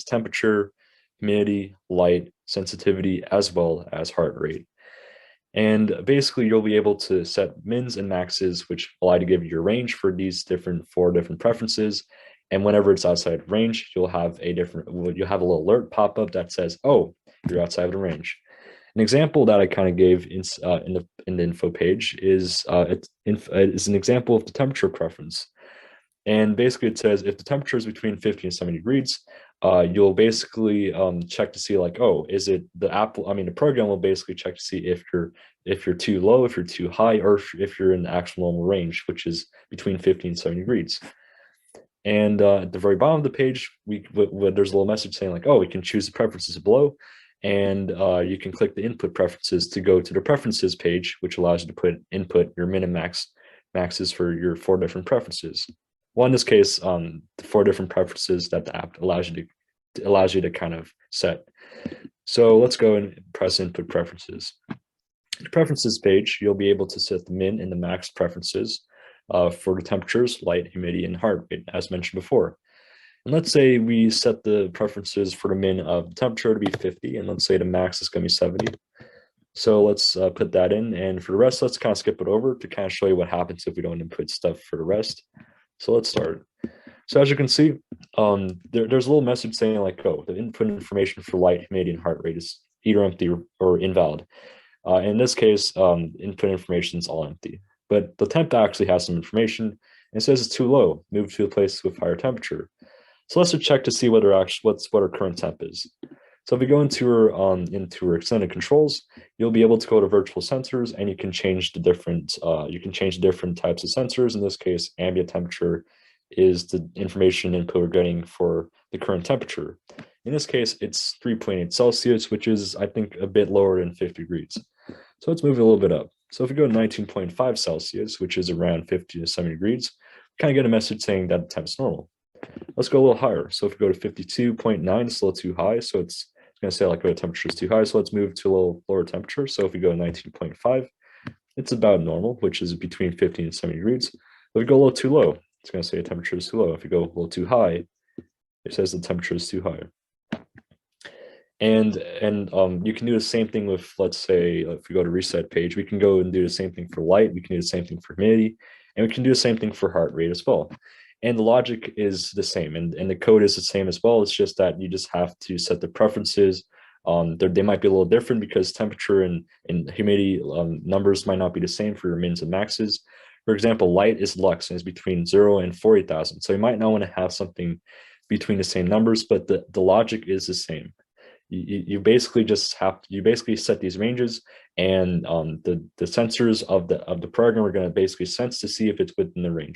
temperature, humidity, light, sensitivity, as well as heart rate. And basically, you'll be able to set mins and maxes, which allow you to give you your range for these four different preferences. And whenever it's outside range, you'll have a little alert pop up that says, "Oh, you're outside of the range." An example that I kind of gave in the info page is is an example of the temperature preference. And basically it says if the temperature is between 50 and 70 degrees, you'll basically check to see like, oh, is it the program will basically check to see if you're too low, if you're too high, or if you're in the actual normal range, which is between 50 and 70 degrees. And at the very bottom of the page, there's a little message saying like, oh, we can choose the preferences below, and you can click the input preferences to go to the preferences page, which allows you to input your min and maxes for your four different preferences. Well, in this case, the four different preferences that the app allows you to kind of set. So let's go and press input preferences. The preferences page, you'll be able to set the min and the max preferences for the temperatures, light, humidity, and heart rate, as mentioned before. And let's say we set the preferences for the min of the temperature to be 50, and let's say the max is going to be 70. So let's put that in, and for the rest, let's kind of skip it over to kind of show you what happens if we don't input stuff for the rest. So let's start. So as you can see, there's a little message saying like, oh, the input information for light, humidity, and heart rate is either empty or invalid. In this case, input information is all empty. But the temp actually has some information, and it says it's too low. Move to a place with higher temperature. So let's check to see what our current temp is. So if we go into our extended controls, you'll be able to go to virtual sensors, and you can change the different types of sensors. In this case, ambient temperature is the information input we're getting for the current temperature. In this case, it's 3.8 Celsius, which is, I think, a bit lower than 50 degrees. So let's move it a little bit up. So if we go to 19.5 Celsius, which is around 50 to 70 degrees, kind of get a message saying that the temp is normal. Let's go a little higher. So if we go to 52.9, it's a little too high. So it's going to say like, oh, the temperature is too high. So let's move to a little lower temperature. So if we go to 19.5, it's about normal, which is between 50 and 70 degrees. If we go a little too low, it's going to say the temperature is too low. If we go a little too high, it says the temperature is too high. And you can do the same thing with, let's say, if we go to reset page, we can go and do the same thing for light. We can do the same thing for humidity, and we can do the same thing for heart rate as well. And the logic is the same, and the code is the same as well. It's just that you just have to set the preferences. They might be a little different because temperature and humidity numbers might not be the same for your mins and maxes. For example, light is lux and is between 0 and 40,000. So you might not want to have something between the same numbers, but the logic is the same. You basically set these ranges, and the sensors of the program are going to basically sense to see if it's within the range.